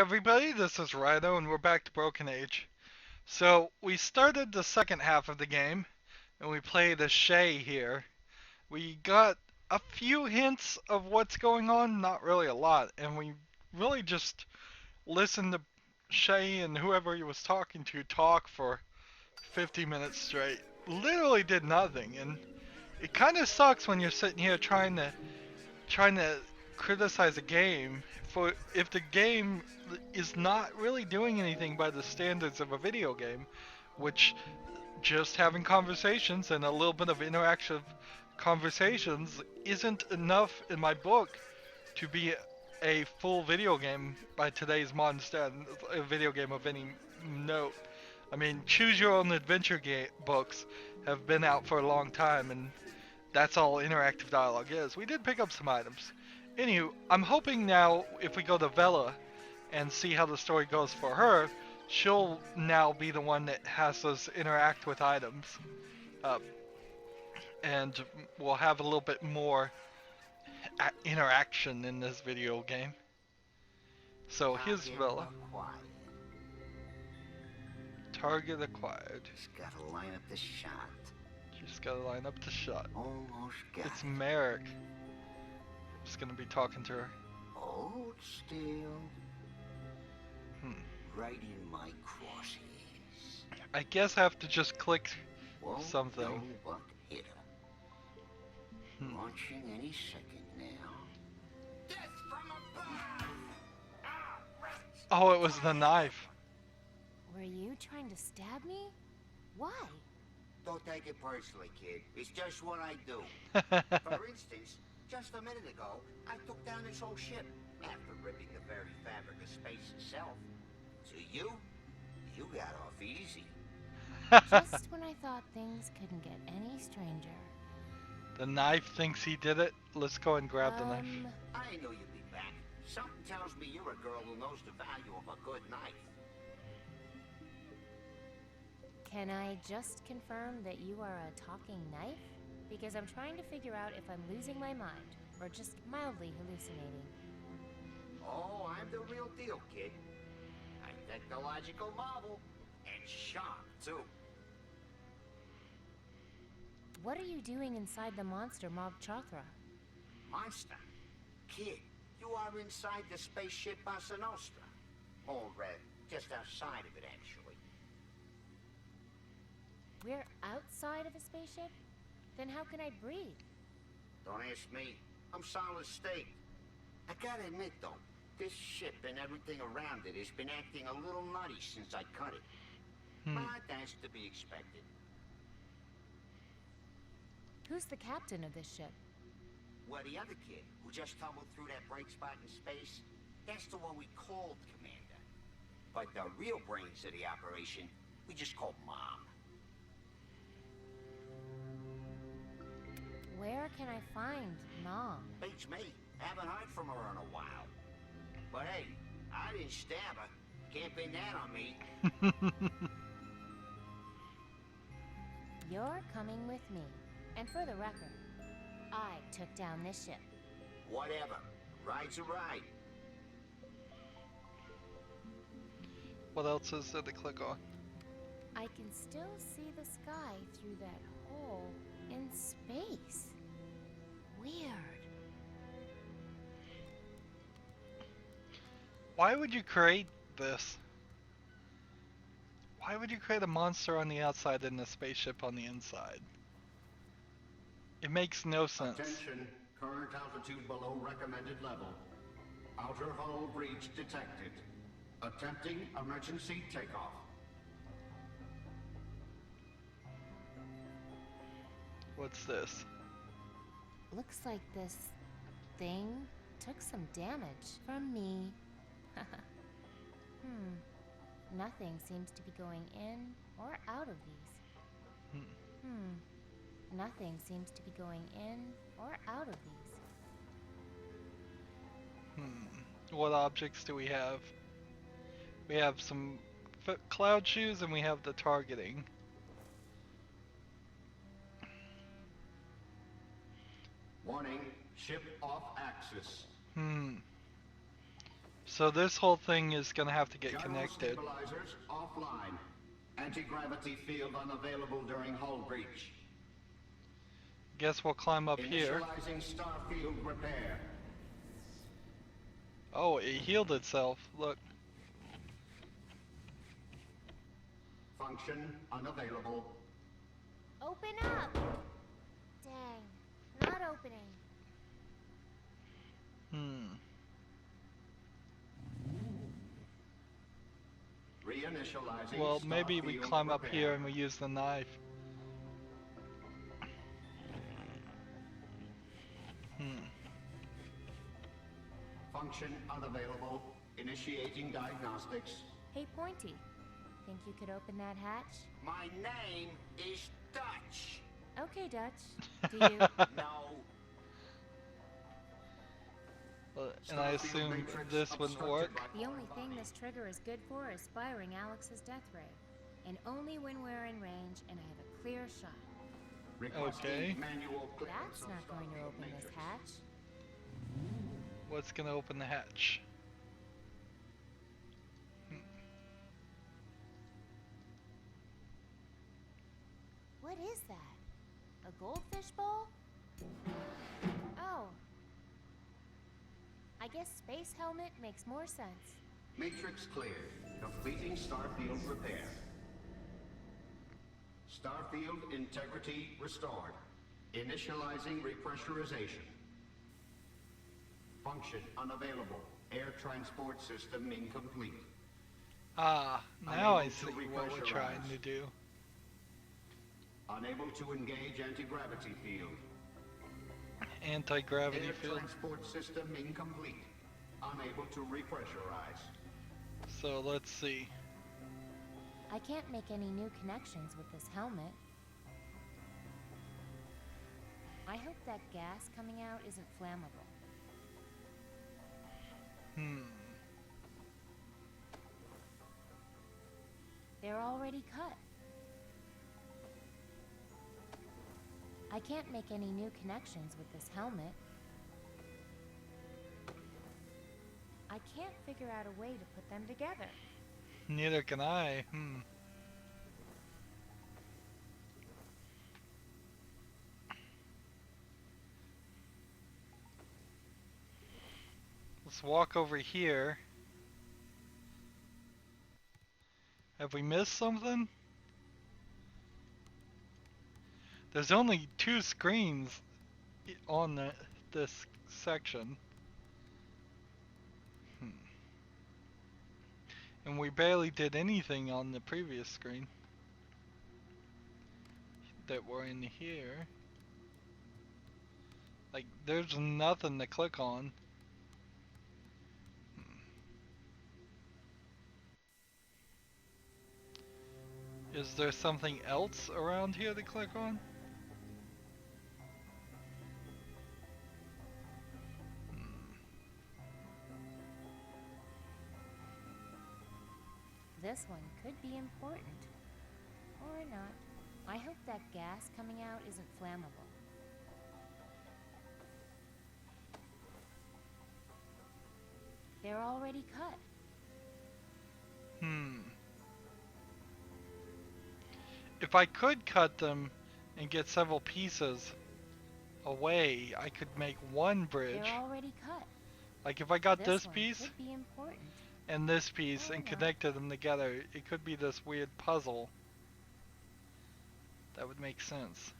everybody, this is Rydo and we're back to Broken Age. So, we started the second half of the game and we played as Shay here. We got a few hints of what's going on, not really a lot, and we really just listened to Shay and whoever he was talking to talk for 50 minutes straight. Literally did nothing, and it kind of sucks when you're sitting here trying to criticize a game for if the game is not really doing anything by the standards of a video game, which just having conversations and a little bit of interactive conversations isn't enough in my book to be a full video game by today's modern standards, a video game of any note. I mean, choose your own adventure game books have been out for a long time, and that's all interactive dialogue is. We did pick up some items. Anywho, I'm hoping now if we go to Vella and see how the story goes for her, she'll now be the one that has us interact with items. Uh, and we'll have a little bit more interaction in this video game. So here's Vella. Target acquired. Just gotta line up the shot. Just gotta line up the shot. Almost got It's it. Merrick. Just gonna be talking to her. Hold still. Hmm. Right in my crosshairs. I guess I have to just click Won't something. know what hit her. Launching any second now. Death from above! Oh, it was the knife. Were you trying to stab me? Why? Don't take it personally, kid. It's just what I do. For instance, just a minute ago, I took down this whole ship after ripping the very fabric of space itself. So you got off easy. Just when I thought things couldn't get any stranger. The knife thinks he did it. Let's go and grab the knife. I knew you'd be back. Something tells me you're a girl who knows the value of a good knife. Can I just confirm that you are a talking knife? Because I'm trying to figure out if I'm losing my mind or just mildly hallucinating. Oh, I'm the real deal, kid. A technological marvel. And sharp, too. What are you doing inside the monster Mob Chothra? Monster? Kid, you are inside the spaceship Massa Nostra. Or, just outside of it, actually. We're outside of a spaceship? Then how can I breathe? Don't ask me. I'm solid state. I gotta admit, though, this ship and everything around it has been acting a little nutty since I cut it. But that's to be expected. Who's the captain of this ship? Well, the other kid who just tumbled through that bright spot in space, that's the one we called Commander. But the real brains of the operation, we just call Mom. Where can I find Mom? Beats me. Haven't heard from her in a while. But hey, I didn't stab her. Can't pin that on me. You're coming with me. And for the record, I took down this ship. Whatever. Ride's a ride. What else is there to click on? I can still see the sky through that hole in space. Weird. Why would you create this? Why would you create a monster on the outside and a spaceship on the inside? It makes no sense. Attention, current altitude below recommended level. Outer hull breach detected. Attempting emergency takeoff. What's this? Looks like this thing took some damage from me. Nothing seems to be going in or out of these. Nothing seems to be going in or out of these. What objects do we have? We have some cloud shoes and we have the targeting. Warning, ship off axis. So this whole thing is gonna have to get Gyro connected. stabilizers offline. Anti-gravity field unavailable during hull breach. Guess we'll climb up here. Initializing starfield repair. Oh, it healed itself. Look. Function unavailable. Open up! Dang, not opening. Reinitializing. Well, maybe we starfield climb up repair. here and we use the knife. Function unavailable. Initiating diagnostics. Hey, Pointy, think you could open that hatch? My name is Dutch. Okay, Dutch. Do you? No. And I assume this wouldn't work. The only thing this trigger is good for is firing Alex's death ray. And only when we're in range and I have a clear shot. Requesting Okay. manual clearance That's of not going to starfield open this matrix. hatch. What's gonna open the hatch? What is that? A goldfish bowl? Oh. I guess space helmet makes more sense. Matrix cleared. Completing starfield repair. Starfield integrity restored. Initializing repressurization. Function unavailable. Air transport system incomplete. Ah, now I Unable see to what we're trying repressurize. to do. Unable to engage anti-gravity field. Anti-gravity Air field. transport system incomplete. Unable to repressurize. So let's see. I can't make any new connections with this helmet. I hope that gas coming out isn't flammable. They're already cut. I can't make any new connections with this helmet. I can't figure out a way to put them together. Neither can I. Let's walk over here. Have we missed something? There's only 2 screens on this section. And we barely did anything on the previous screen that were in here. Like, there's nothing to click on. Is there something else around here to click on? This one could be important. Or not. I hope that gas coming out isn't flammable. They're already cut. If I could cut them and get several pieces away, I could make one bridge. They're already cut. Like if I got this one piece could be important. and this piece Or and not. connected them together, it could be this weird puzzle. That would make sense.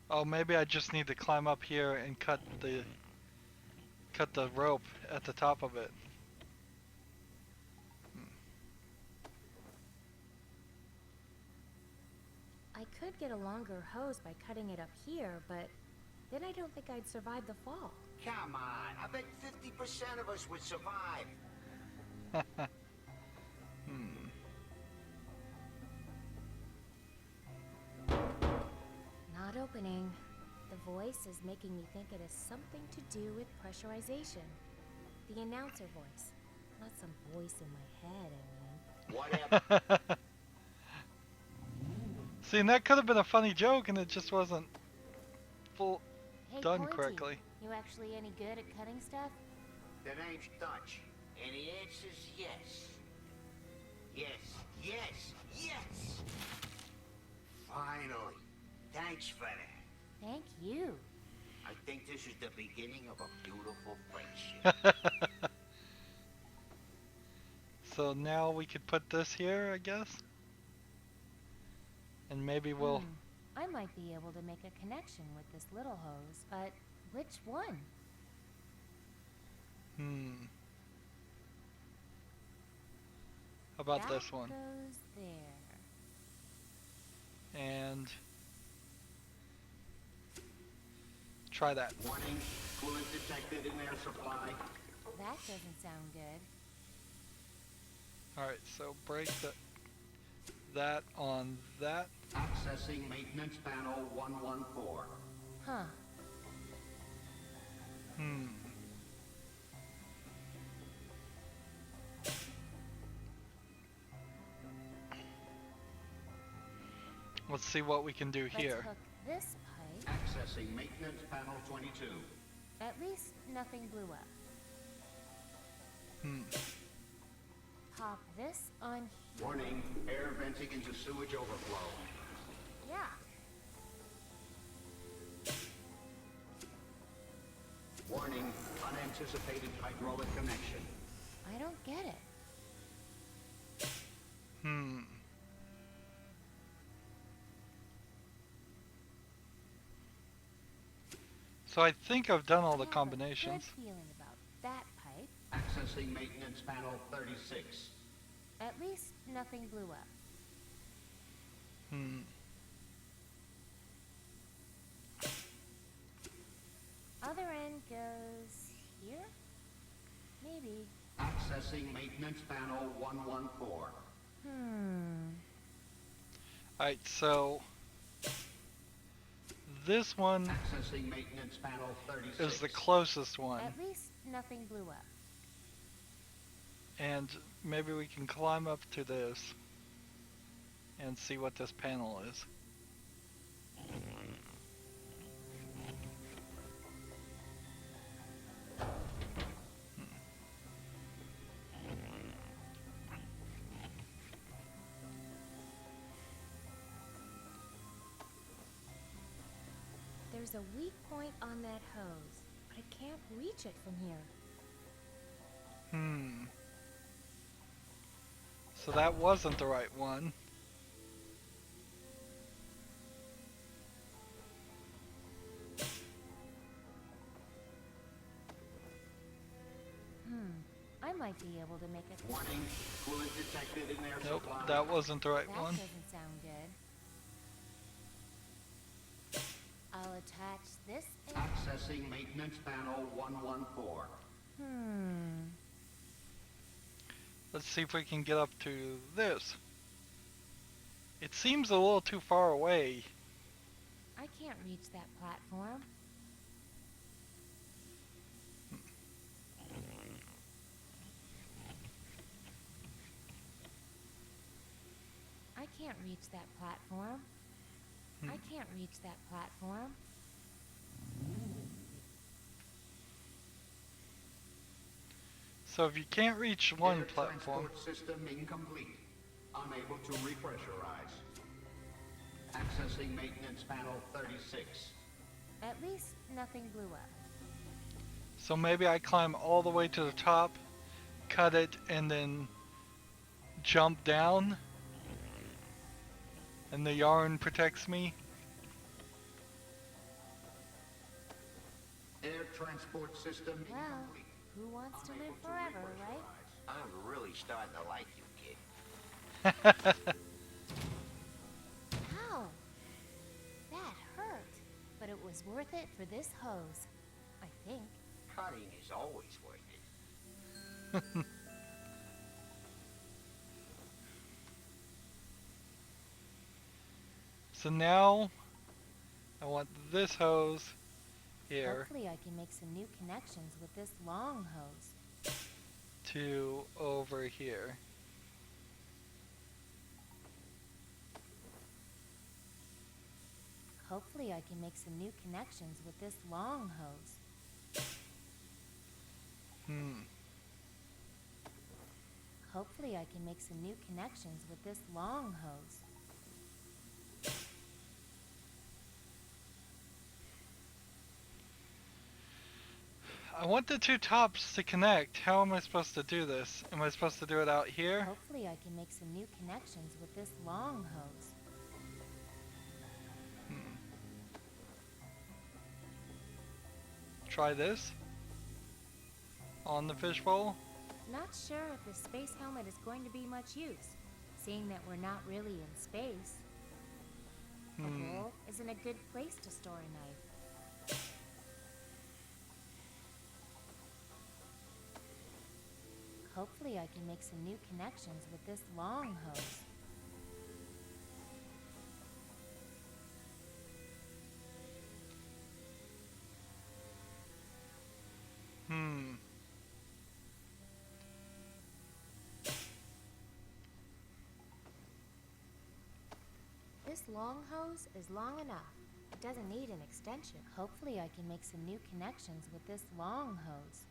Oh, maybe I just need to climb up here and cut the rope at the top of it. I could get a longer hose by cutting it up here, but then I don't think I'd survive the fall. Come on, I bet 50% of us would survive. Not opening. The voice is making me think it has something to do with pressurization. The announcer voice. Not some voice in my head, I mean. Whatever. See, and that could have been a funny joke, and it just wasn't full Hey, done Pointy, correctly. you actually any good at cutting stuff? The name's Dutch, and the answer's yes. Yes, yes, yes! Finally. Thanks for that. Thank you. I think this is the beginning of a beautiful friendship. So now we could put this here, I guess. And maybe we'll... I might be able to make a connection with this little hose, but which one? How about that this one? Goes there. And... try that. Warning, coolant detected in air supply. That doesn't sound good. Alright, so break that on that. Accessing maintenance panel 114. Huh. Let's see what we can do here. Let's hook this pipe. Accessing maintenance panel 22. At least nothing blew up. Pop this on here. Warning, air venting into sewage overflow. Yeah. Warning, unanticipated hydraulic connection. I don't get it. So I think I've done all the I have a combinations. good feeling about that pipe. Accessing maintenance panel 36. At least nothing blew up. Other end goes here? Maybe. Accessing maintenance panel 114. Alright, so this one Accessing maintenance panel 36. is the closest one. At least nothing blew up. And maybe we can climb up to this and see what this panel is. There's a weak point on that hose, but I can't reach it from here. So that wasn't the right one. I might be able to make it. Warning, coolant detected in air Nope, supply. that wasn't the right That one. doesn't sound good. I'll attach this end. Accessing maintenance panel 114. Let's see if we can get up to this. It seems a little too far away. I can't reach that platform. I can't reach that platform. I can't reach that platform. So if you can't reach one Air platform, transport system incomplete. Unable to repressurize. Accessing maintenance panel 36. At least nothing blew up. so maybe I climb all the way to the top, cut it, and then jump down, and the yarn protects me. Air transport system Well, incomplete. who wants to Unable live forever, right? repressurize. I'm really starting to like you, kid. Ow! That hurt. But it was worth it for this hose. I think. Cutting is always worth it. So now I want this hose here Hopefully I can make some new connections with this long hose. to over here. Hopefully I can make some new connections with this long hose. Hopefully I can make some new connections with this long hose. I want the two tops to connect. How am I supposed to do this? Am I supposed to do it out here? Hopefully I can make some new connections with this long hose. Try this on the fishbowl. Not sure if the space helmet is going to be much use, seeing that we're not really in space. A bowl isn't a good place to store a knife. Hopefully I can make some new connections with this long hose. This long hose is long enough. It doesn't need an extension. Hopefully I can make some new connections with this long hose.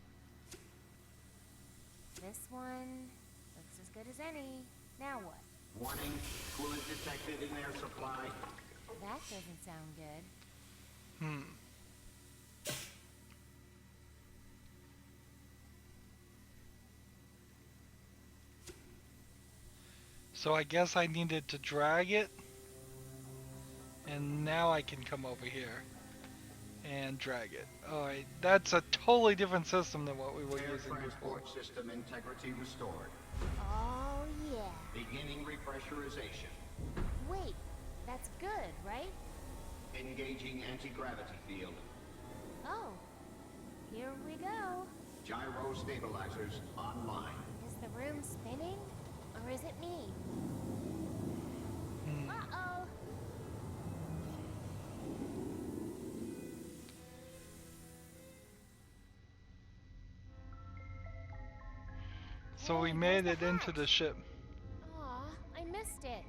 This one looks as good as any. Now what? Warning, coolant detected in air supply. That doesn't sound good. So I guess I needed to drag it. And now I can come over here and drag it. Alright, that's a totally different system than what we were Air using before. transport system integrity restored. Oh yeah. Beginning repressurization. Wait, that's good, right? Engaging anti-gravity field. Oh, here we go. Gyro stabilizers online. Is the room spinning? Or is it me? Uh-oh. So we Hey, made there's it the into hatch. the ship. Aw, I missed it.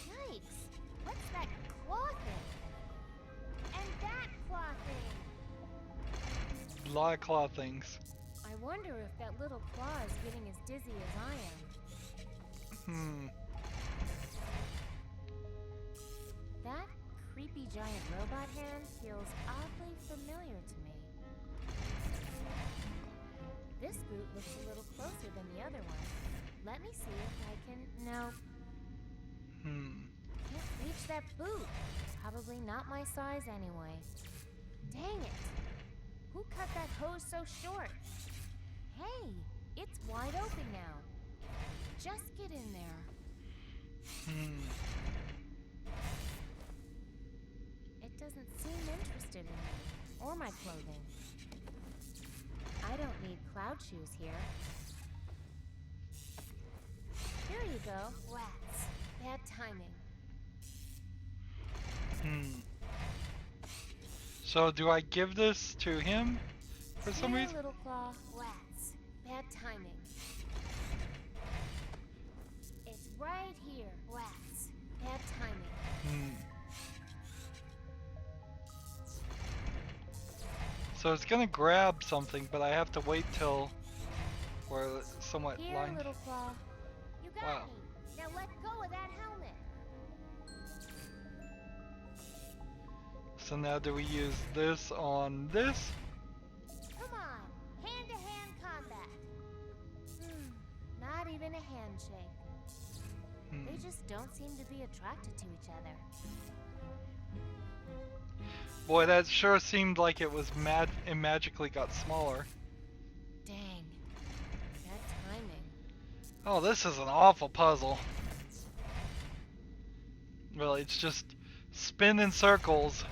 Yikes. What's that claw thing? And that claw thing. A lot of claw things. I wonder if that little claw is getting as dizzy as I am. That creepy giant robot hand feels oddly familiar to me. This boot looks a little closer than the other one. Let me see if I can... No. Can't reach that boot. Probably not my size anyway. Dang it. Who cut that hose so short? Hey, it's wide open now. Just get in there. It doesn't seem interested in me or my clothing. I don't need cloud shoes here. Here you go. Rats. Bad timing. So do I give this to him for some Here, reason? little claw. Rats. Bad timing. It's right here. Rats. Bad timing. So it's gonna grab something, but I have to wait till we're somewhat Here, lined. little claw. You got Wow. me. Now let go of that helmet. So now do we use this on this? Come on. Hand-to-hand combat. Not even a handshake. They just don't seem to be attracted to each other. Boy, that sure seemed like it was mad and magically got smaller. Dang. Bad timing. Oh, this is an awful puzzle. Really, it's just spin in circles.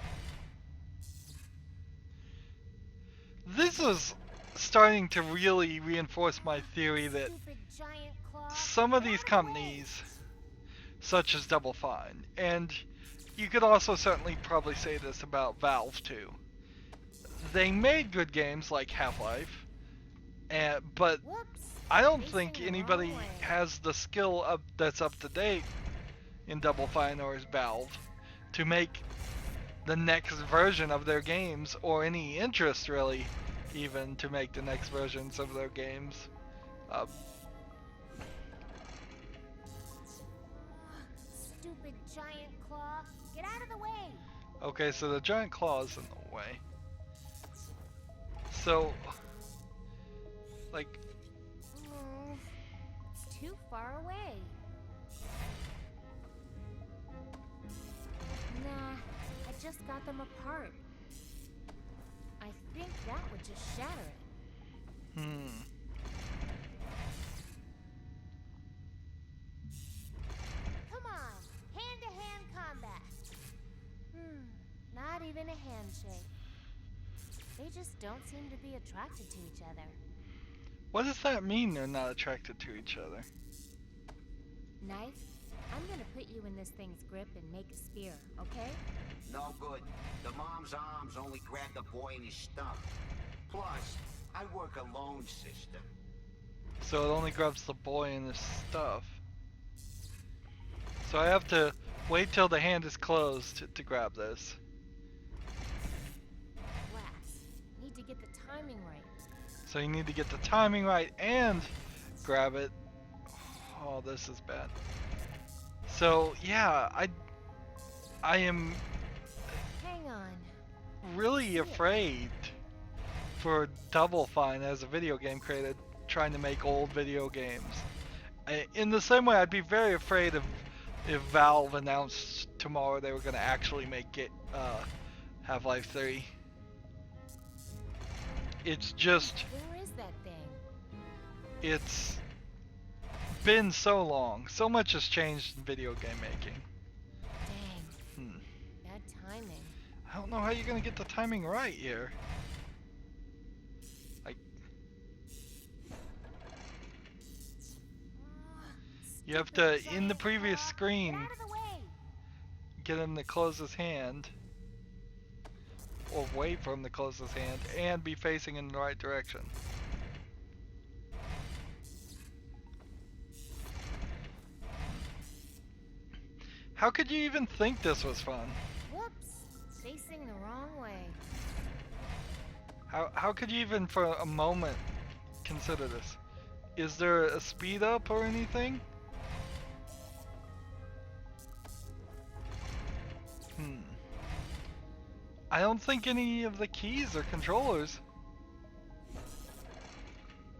This is starting to really reinforce my theory that Stupid giant claw. some of Get these out of the companies, such as Double Fine, and you could also certainly probably say this about Valve too. They made good games like Half-Life, but Whoops. I don't Facing think the wrong anybody way. has the skill that's up to date in Double Fine or as Valve to make the next version of their games, or any interest really, even to make the next versions of their games. Stupid giant claw. Get out of the way. Okay, so the giant claw is in the way. So, like, It's too far away. Nah, I just got them apart. I think that would just shatter it. Come on, hand-to-hand combat. Not even a handshake. They just don't seem to be attracted to each other. What does that mean, they're not attracted to each other? Knife, I'm gonna put you in this thing's grip and make a spear, okay? No good. The mom's arms only grab the boy in his stump. Plus, I work a loan system. So it only grabs the boy and his stuff. So I have to wait till the hand is closed to grab this. Blast. Need to get the timing right. So you need to get the timing right and grab it. Oh, this is bad. So yeah, I am Hang on. really afraid for Double Fine as a video game creator trying to make old video games. In the same way, I'd be very afraid if Valve announced tomorrow they were going to actually make it Half-Life 3. It's just, Where is that thing? it's been so long. So much has changed in video game making. Dang. Bad timing. I don't know how you're going to get the timing right here. Like, you have to, in the previous screen, Get out of the way. get him to close his hand, or wait for him to close his hand, and be facing in the right direction. How could you even think this was fun? Whoops. Facing the wrong way. How could you even for a moment consider this? Is there a speed up or anything? I don't think any of the keys or controllers.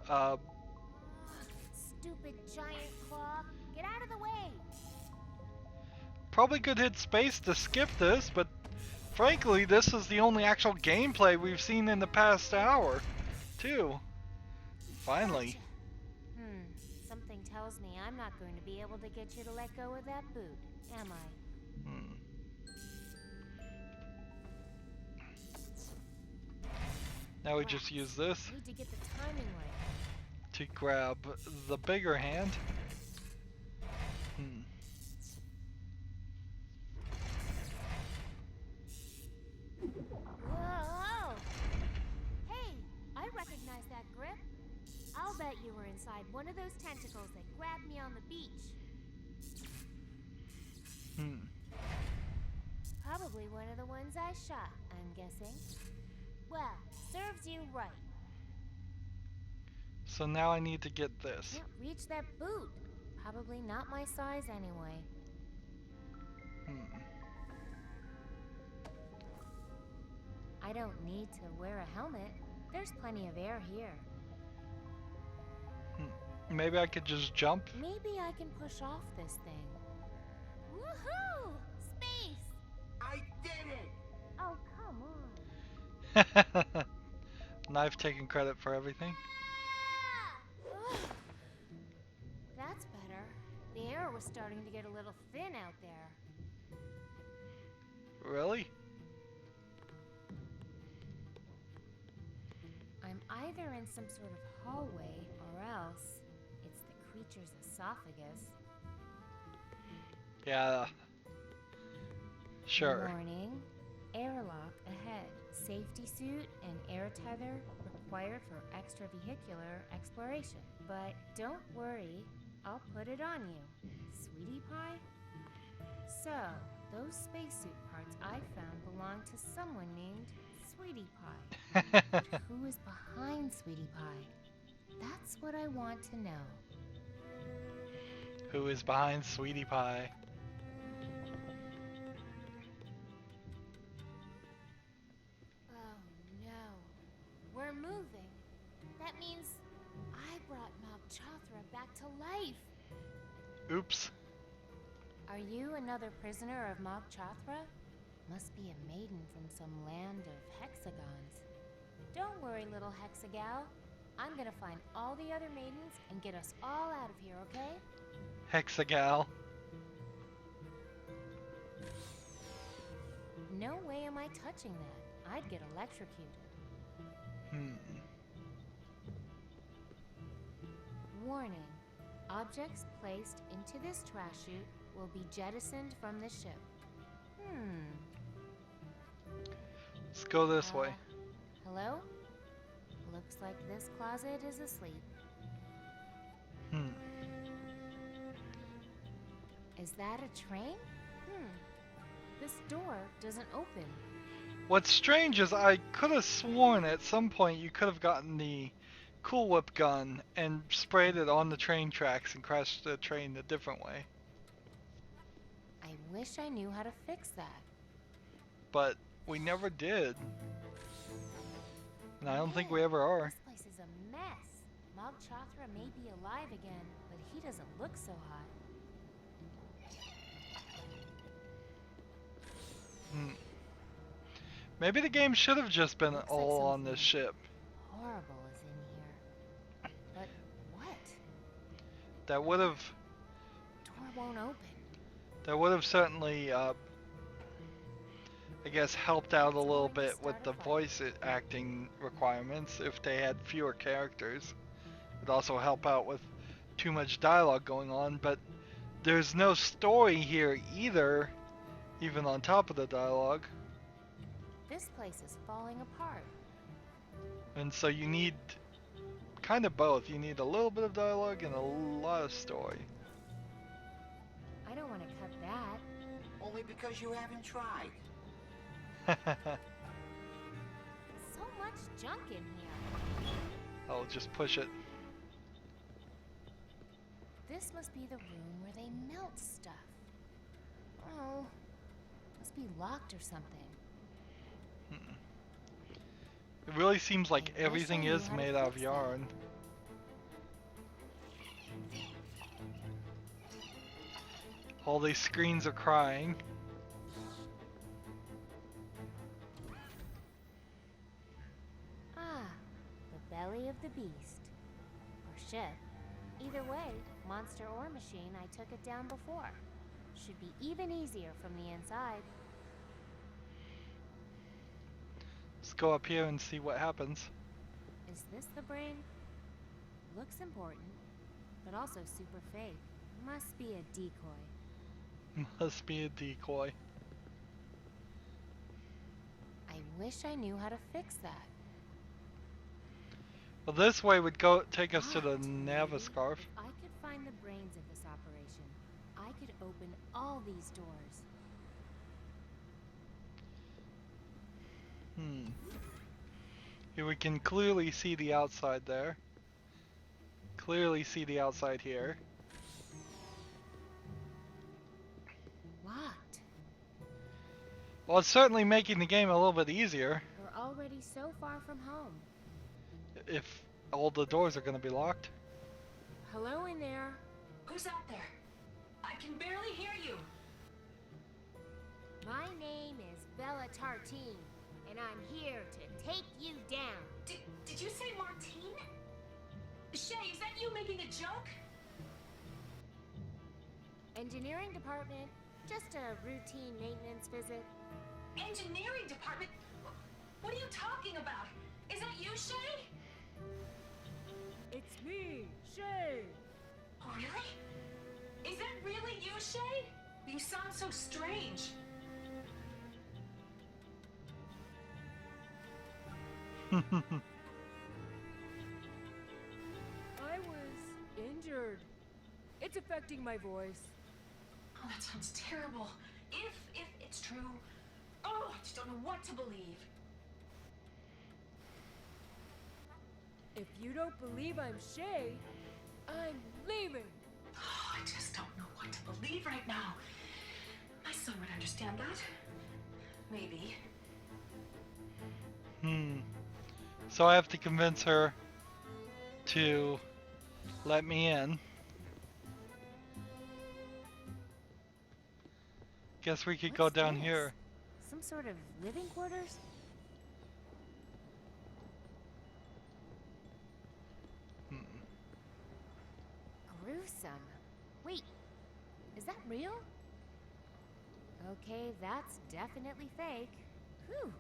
Stupid giant claw. Get out of the way. Probably could hit space to skip this, but frankly, this is the only actual gameplay we've seen in the past hour, too. Finally. Gotcha. Something tells me I'm not going to be able to get you to let go of that boot, am I? Now we just use this Need to get the timing right. to grab the bigger hand. Whoa! Hey, I recognize that grip. I'll bet you were inside one of those tentacles that grabbed me on the beach. Probably one of the ones I shot, I'm guessing. Well, serves you right. So now I need to get this. Can't reach that boot. Probably not my size anyway. I don't need to wear a helmet. There's plenty of air here. Maybe I could just jump. Maybe I can push off this thing. Woohoo! Space! I did it! Oh, come on. Knife taking credit for everything. Ah! That's better. The air was starting to get a little thin out there. Really? I'm either in some sort of hallway or else it's the creature's esophagus. Yeah. Sure. Warning. Airlock ahead. Safety suit and air tether required for extravehicular exploration. But don't worry, I'll put it on you, sweetie pie. So, Those spacesuit parts I found belong to someone named Sweetie Pie. But who is behind Sweetie Pie? That's what I want to know. Who is behind Sweetie Pie? Oh no. We're moving. That means I brought Mog Chothra back to life. Oops. Are you another prisoner of Mog Chothra? Must be a maiden from some land of hexagons. Don't worry, little hexagal. I'm gonna find all the other maidens and get us all out of here, okay? Hexagal. No way am I touching that. I'd get electrocuted. Warning. Objects placed into this trash chute will be jettisoned from the ship. Let's go this way. Hello? Looks like this closet is asleep. Is that a train? This door doesn't open. What's strange is I could have sworn at some point you could have gotten the Cool Whip gun and sprayed it on the train tracks and crashed the train a different way. I wish I knew how to fix that. But we never did. And I don't think we ever are. This place is a mess. Mog Chothra may be alive again, but he doesn't look so hot. Maybe the game should have just been all on this ship. Horrible is in here. But what? That would have. Door won't open. That would have certainly, I guess, helped out a little bit with the voice acting requirements if they had fewer characters. It would also help out with too much dialogue going on, but there's no story here either, even on top of the dialogue. This place is falling apart. And so you need kind of both. You need a little bit of dialogue and a lot of story. I don't want to cut that. Only because you haven't tried. So much junk in here. I'll just push it. This must be the room where they melt stuff. Oh, must be locked or something. It really seems like everything is made out of yarn. All these screens are crying. Ah, the belly of the beast. Or ship. Either way, monster or machine, I took it down before. Should be even easier from the inside. Let's go up here and see what happens. Is this the brain? Looks important, but also super fake. Must be a decoy. Must be a decoy. I wish I knew how to fix that. Well, this way would go take us to the Naviscarf. If I could find the brains of this operation, I could open all these doors. Here we can clearly see the outside there. Clearly see the outside here. Locked. Well, it's certainly making the game a little bit easier. We're already so far from home. If all the doors are going to be locked. Hello in there. Who's out there? I can barely hear you. My name is Vella Tartine, and I'm here to take you down. Did you say Martine? Shay, is that you making a joke? Engineering department. Just a routine maintenance visit. Engineering department? What are you talking about? Is that you, Shay? It's me, Shay. Oh, really? Is that really you, Shay? You sound so strange. I was injured. It's affecting my voice. Oh, that sounds terrible. If true. Oh, I just don't know what to believe. If you don't believe I'm Shay, I'm leaving. Oh, I just don't know what to believe right now. My son would understand that. Maybe. So I have to convince her to let me in. Guess we could go What's down this? here. Some sort of living quarters? Gruesome. Wait, is that real? Okay, that's definitely fake. Whew.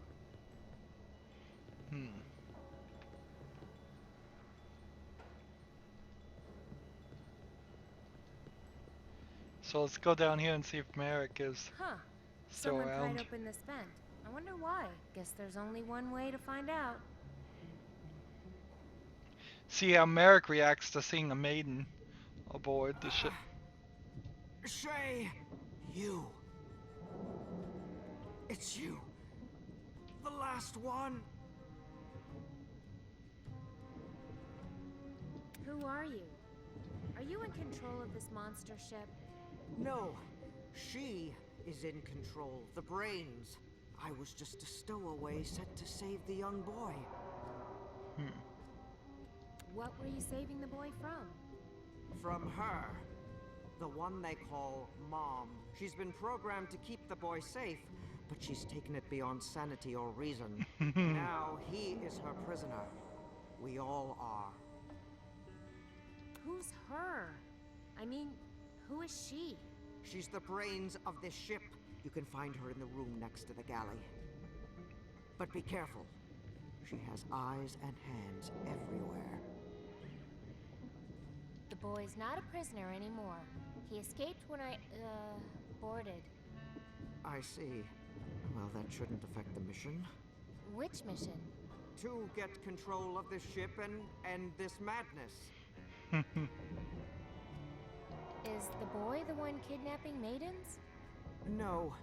So let's go down here and see if Merrick is Huh. still Someone around. pried open this vent. I wonder why. Guess there's only one way to find out. See how Merrick reacts to seeing a maiden aboard the ship. Shay! You. It's you. The last one. Who are you? Are you in control of this monster ship? No, she is in control. The brains. I was just a stowaway set to save the young boy. What were you saving the boy from? From her. The one they call Mom. She's been programmed to keep the boy safe, but she's taken it beyond sanity or reason. Now he is her prisoner. We all are. Who's her? I mean, who is she? She's the brains of this ship. You can find her in the room next to the galley. But be careful. She has eyes and hands everywhere. The boy's not a prisoner anymore. He escaped when I, boarded. I see. Well, that shouldn't affect the mission. Which mission? To get control of this ship and end this madness. Is the boy the one kidnapping maidens? No.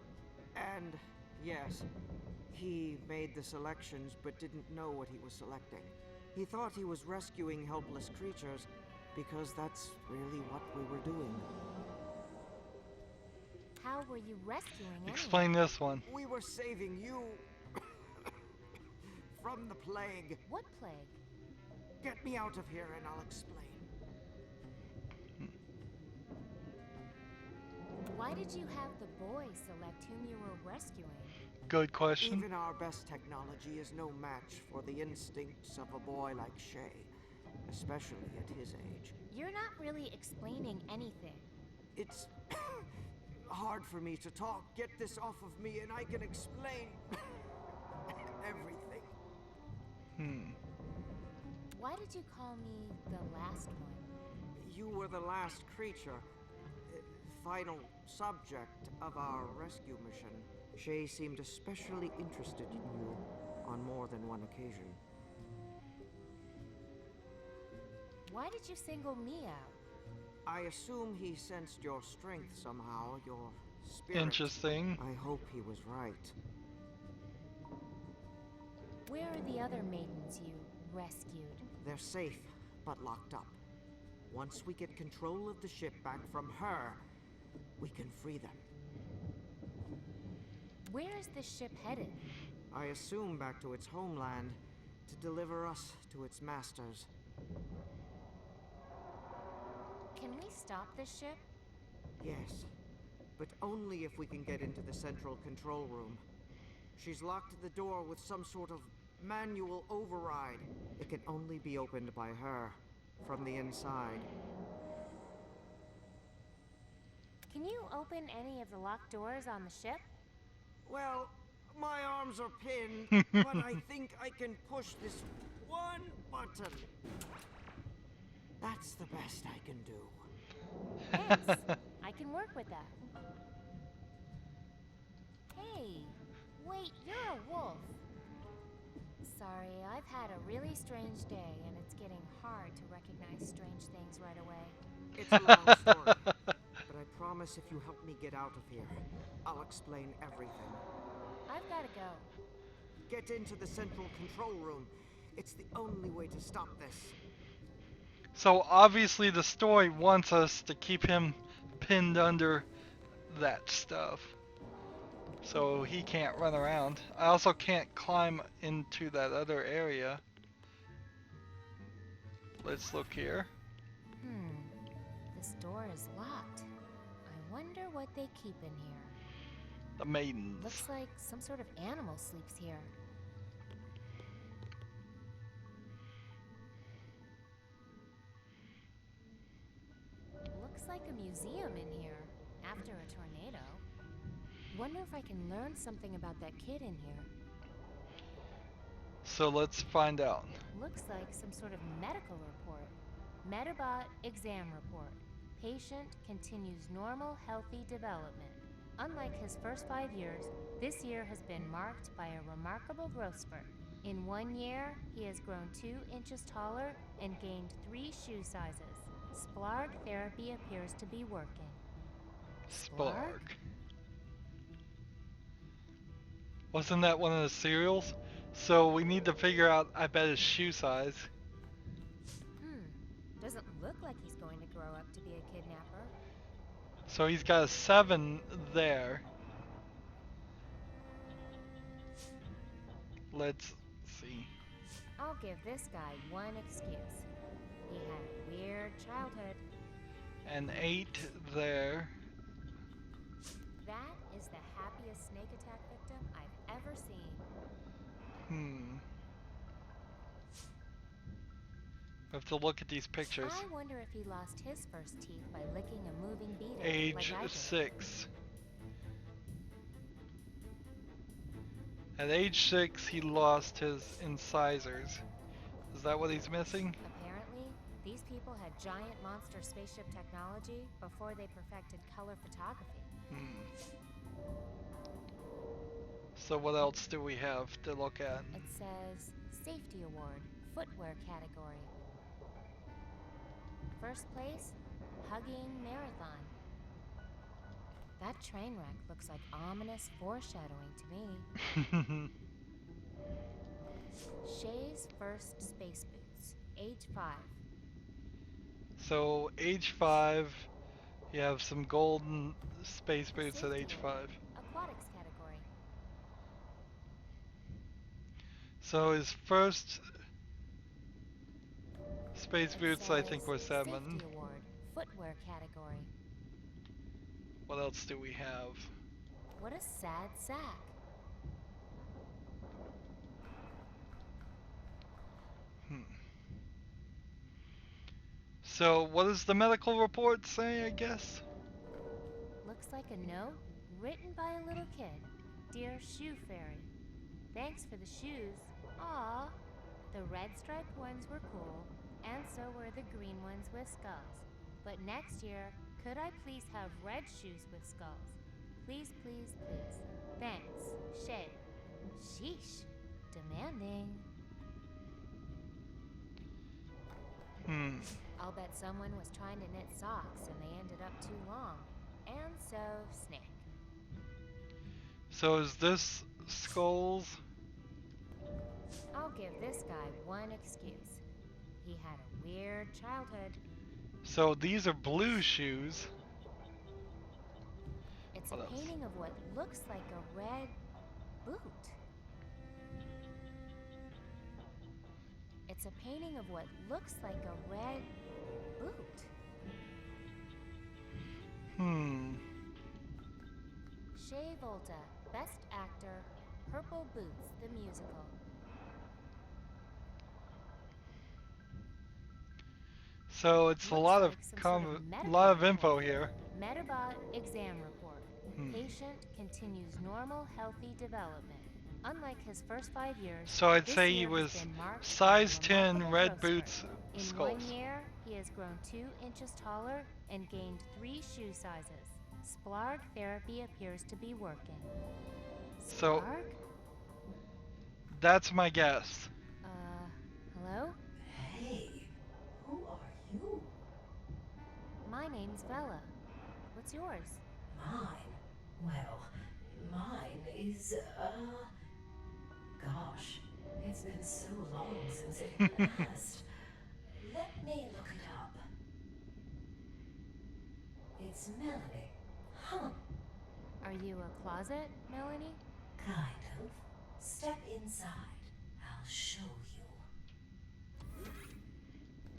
And yes, he made the selections but didn't know what he was selecting. He thought he was rescuing helpless creatures because that's really what we were doing. How were you rescuing anyone? Explain this one. We were saving you from the plague. What plague? Get me out of here and I'll explain. Why did you have the boy select whom you were rescuing? Good question. Even our best technology is no match for the instincts of a boy like Shay, especially at his age. You're not really explaining anything. It's hard for me to talk. Get this off of me and I can explain everything. Why did you call me the last one? You were the last creature, final subject of our rescue mission. Shay seemed especially interested in you on more than one occasion. Why did you single me out? I assume he sensed your strength somehow, your spirit. Interesting. I hope he was right. Where are the other maidens you rescued? They're safe, but locked up. Once we get control of the ship back from her, we can free them. Where is this ship headed? I assume back to its homeland, to deliver us to its masters. Can we stop this ship? Yes, but only if we can get into the central control room. She's locked the door with some sort of manual override. It can only be opened by her, from the inside. Can you open any of the locked doors on the ship? Well, my arms are pinned, but I think I can push this one button. That's the best I can do. Thanks. I can work with that. Hey, wait, you're a wolf. Sorry, I've had a really strange day, and it's getting hard to recognize strange things right away. It's a long story, but I promise promise if you help me get out of here, I'll explain everything. I've gotta go. Get into the central control room. It's the only way to stop this. So obviously the story wants us to keep him pinned under that stuff. So he can't run around. I also can't climb into that other area. Let's look here. This door is locked. I wonder what they keep in here. The maidens. Looks like some sort of animal sleeps here. Looks like a museum in here after a tornado. Wonder if I can learn something about that kid in here. So let's find out. Looks like some sort of medical report. Metabot exam report. Patient continues normal, healthy development. Unlike his first 5 years, this year has been marked by a remarkable growth spurt. In 1 year, he has grown 2 inches taller and gained 3 shoe sizes. Splarg therapy appears to be working. Splarg. Wasn't that one of the cereals? So we need to figure out, I bet, his shoe size. Doesn't look like he's going to grow up to be a kidnapper. So he's got a 7 there. Let's see. I'll give this guy one excuse. He had a weird childhood. An 8 there. That is the happiest snake attack victim I've ever seen. We have to look at these pictures. I wonder if he lost his first teeth by licking a moving beetle. Age like I did. 6. At age 6, he lost his incisors. Is that what he's missing? Apparently, these people had giant monster spaceship technology before they perfected color photography. So what else do we have to look at? It says Safety Award, Footwear category. First place, Hugging Marathon. That train wreck looks like ominous foreshadowing to me. Shay's first space boots, age 5. So age 5, you have some golden space boots at age 5. Aquatics category. So his first space It boots, I think, says were 7. Safety Award, Footwear category. What else do we have? What a sad sack. So what does the medical report say, I guess? Looks like a note written by a little kid. Dear Shoe Fairy, thanks for the shoes. Aw, the red striped ones were cool, and so were the green ones with skulls. But next year, could I please have red shoes with skulls? Please, please, please. Thanks, Shay. Sheesh, demanding. I'll bet someone was trying to knit socks and they ended up too long. And so, snake. So is this skulls? I'll give this guy one excuse. He had a weird childhood. So these are blue shoes. It's What a else? painting of what looks like a red boot. It's a painting of what looks like a red boot. Shay Volta, Best Actor, Purple Boots, the musical. So it's a Looks lot like of some sort of medical lot of report. info here. Metabot exam report. Patient continues normal, healthy development. Unlike his first 5 years, So I'd this say he year has was been marked by a size 10, remarkable red growth boots, spurt. In skulls. 1 year, he has grown 2 inches taller and gained 3 shoe sizes. Splarg therapy appears to be working. So- Splarg? That's my guess. Hello? Hey, who are you? My name's Vella. What's What's yours? Mine? Well, mine is, gosh, it's been so long since it passed. Let me look it up. It's Melanie. Huh. Are you a closet, Melanie? Kind of. Step inside. I'll show you.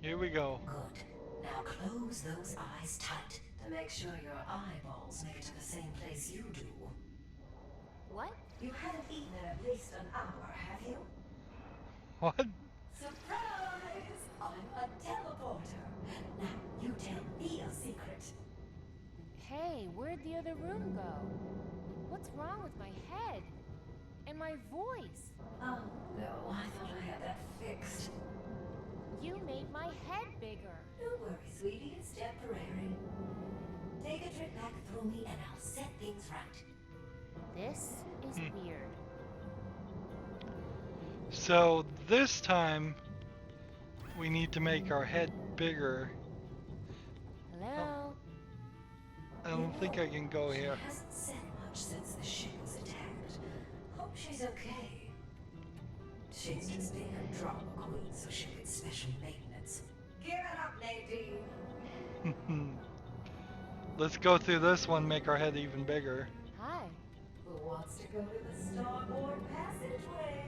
Here we go. Good. Now close those eyes tight to make sure your eyeballs make it to the same place you do. What? You haven't eaten in at least an hour, have you? What? Surprise! I'm a teleporter. Now, you tell me a secret. Hey, where'd the other room go? What's wrong with my head? And my voice? Oh, no, I thought I had that fixed. You made my head bigger. Don't worry, sweetie, it's temporary. Take a trip back through me and I'll set things right. This is weird. So this time we need to make our head bigger. Hello? I don't think I can go here. She hasn't said much since the ship was attacked. Hope she's okay. She's just being a drama queen, so she'll get special maintenance. Give it up, Nadine. Let's go through this one, make our head even bigger. Hi. Who wants to go to the starboard passageway?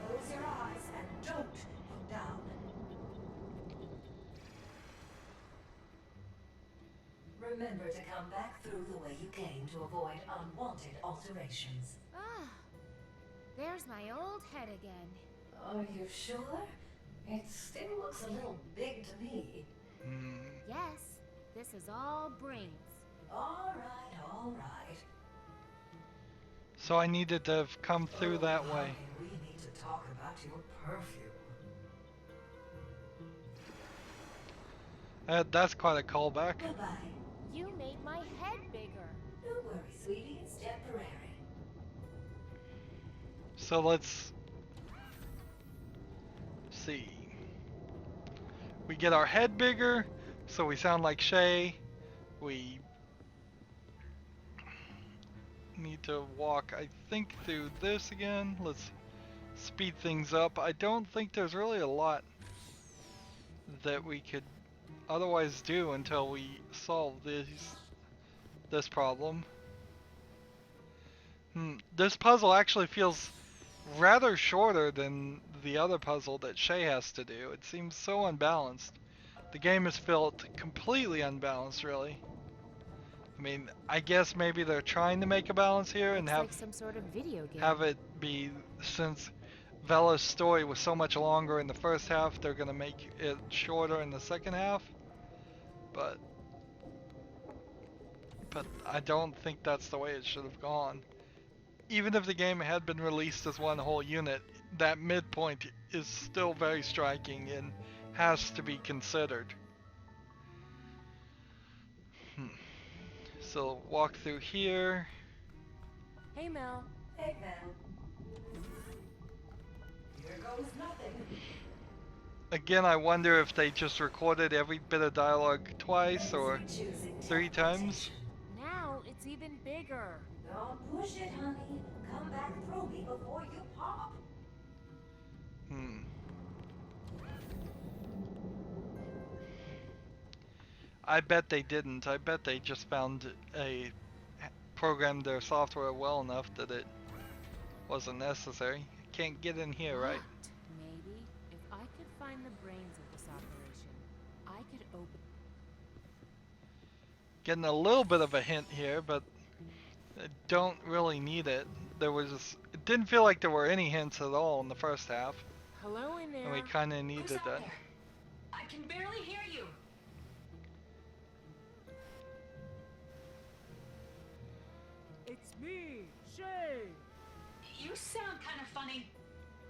Close your eyes and don't look down. Remember to come back through the way you came to avoid unwanted alterations. Ah, there's my old head again. Are you sure? It still looks a little big to me. Yes, this is all brains. All right, all right. So I needed to have come through that way. Honey, we need to talk about your perfume. That's quite a callback. Goodbye. You made my head bigger. Don't worry, sweetie, it's temporary. So let's see. We get our head bigger, so we sound like Shay. We need to walk, I think, through this again. Let's speed things up. I don't think there's really a lot that we could otherwise do until we solve this problem. This puzzle actually feels rather shorter than the other puzzle that Shay has to do. It seems so unbalanced. The game is felt completely unbalanced, really. I mean, I guess maybe they're trying to make a balance here and Looks have like some sort of video game. have it be, since Vella's story was so much longer in the first half, they're gonna make it shorter in the second half. But I don't think that's the way it should have gone. Even if the game had been released as one whole unit, that midpoint is still very striking and has to be considered. So walk through here. Hey, Mel. Hey, Mel. Here goes nothing. Again, I wonder if they just recorded every bit of dialogue twice or Choosing 3 times. Now it's even bigger. Don't push it, honey. Come back through me before you pop. I bet they didn't. I bet they just programmed their software well enough that it wasn't necessary. Can't get in here, right? Maybe if I could find the brains of this operation, I could open. Getting a little bit of a hint here, but I don't really need it. It didn't feel like there were any hints at all in the first half, Hello in there. and we kind of needed Who's out that. there? I can barely hear you. It's me, Shay. You sound kind of funny.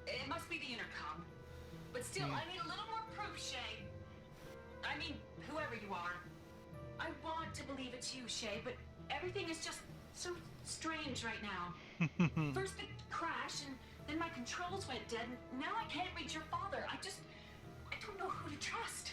It must be the intercom. But still, I need a little more proof, Shay. I mean, whoever you are. I want to believe it's you, Shay, but everything is just so strange right now. First the crash, and then my controls went dead, and now I can't reach your father. I don't know who to trust.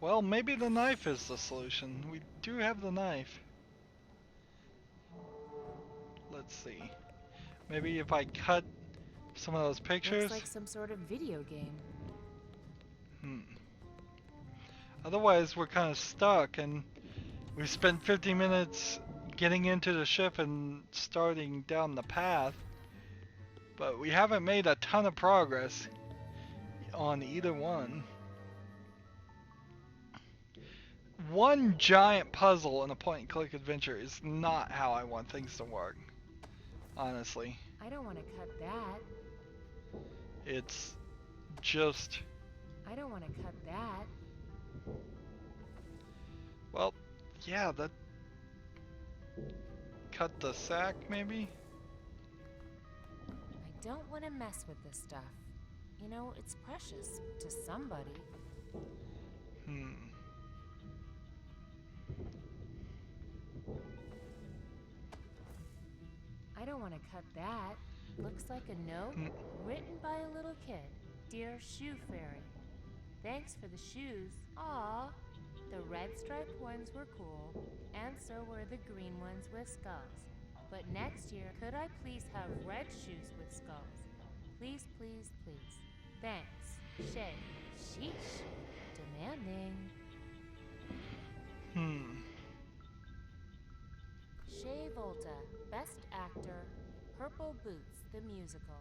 Well, maybe the knife is the solution. We do have the knife. Let's see. Maybe if I cut some of those pictures. Looks like some sort of video game. Otherwise, we're kind of stuck, and we spent 50 minutes getting into the ship and starting down the path, but we haven't made a ton of progress on either one. One giant puzzle in a point-and-click adventure is not how I want things to work, honestly. I don't want to cut that. It's just... I don't want to cut that. Well, yeah, that... Cut the sack, maybe? I don't want to mess with this stuff. You know, it's precious to somebody. I don't want to cut that. Looks like a note written by a little kid. Dear Shoe Fairy, thanks for the shoes. Aw, the red striped ones were cool, and so were the green ones with skulls. But next year, could I please have red shoes with skulls? Please, please, please. Thanks, Shay. Sheesh. Demanding. Shay Volta, Best Actor, Purple Boots, the musical.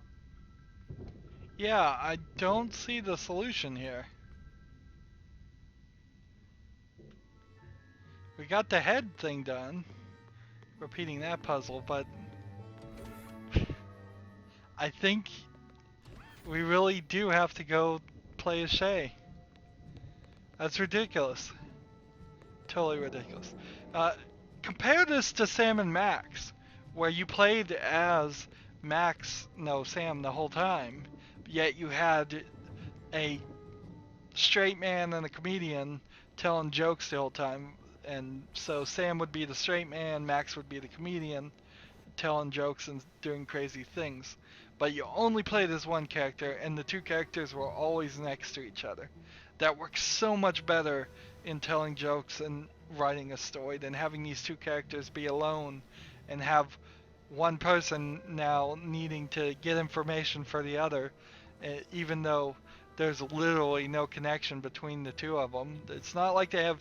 Yeah, I don't see the solution here. We got the head thing done, repeating that puzzle, but I think we really do have to go play as Shay. That's ridiculous. Totally ridiculous. Compare this to Sam and Max, where you played as Sam the whole time, yet you had a straight man and a comedian telling jokes the whole time, and so Sam would be the straight man, Max would be the comedian telling jokes and doing crazy things. But you only played as one character, and the two characters were always next to each other. That works so much better in telling jokes and writing a story than having these two characters be alone and have one person now needing to get information for the other, even though there's literally no connection between the two of them. It's not like they have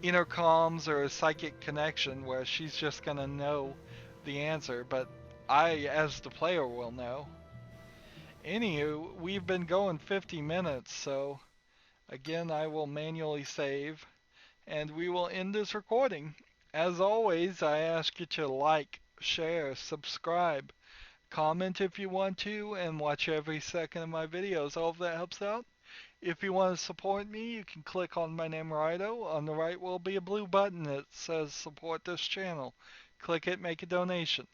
intercoms or a psychic connection where she's just gonna know the answer, but I, as the player, will know. Anywho, we've been going 50 minutes, so again, I will manually save, and we will end this recording. As always, I ask you to like, share, subscribe, comment if you want to, and watch every second of my videos. All of that helps out. If you want to support me, you can click on my name, Rydo. On the right will be a blue button that says support this channel. Click it, make a donation.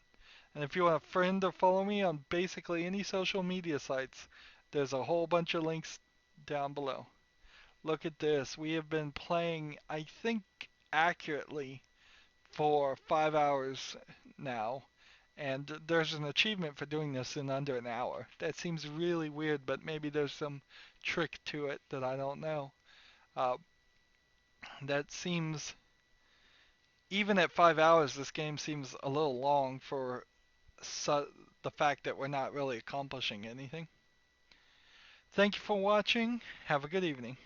And if you want to friend or follow me on basically any social media sites, there's a whole bunch of links down below. Look at this. We have been playing, I think, accurately for 5 hours now. And there's an achievement for doing this in under an hour. That seems really weird, but maybe there's some trick to it that I don't know. That seems, even at 5 hours, this game seems a little long for the fact that we're not really accomplishing anything. Thank you for watching. Have a good evening.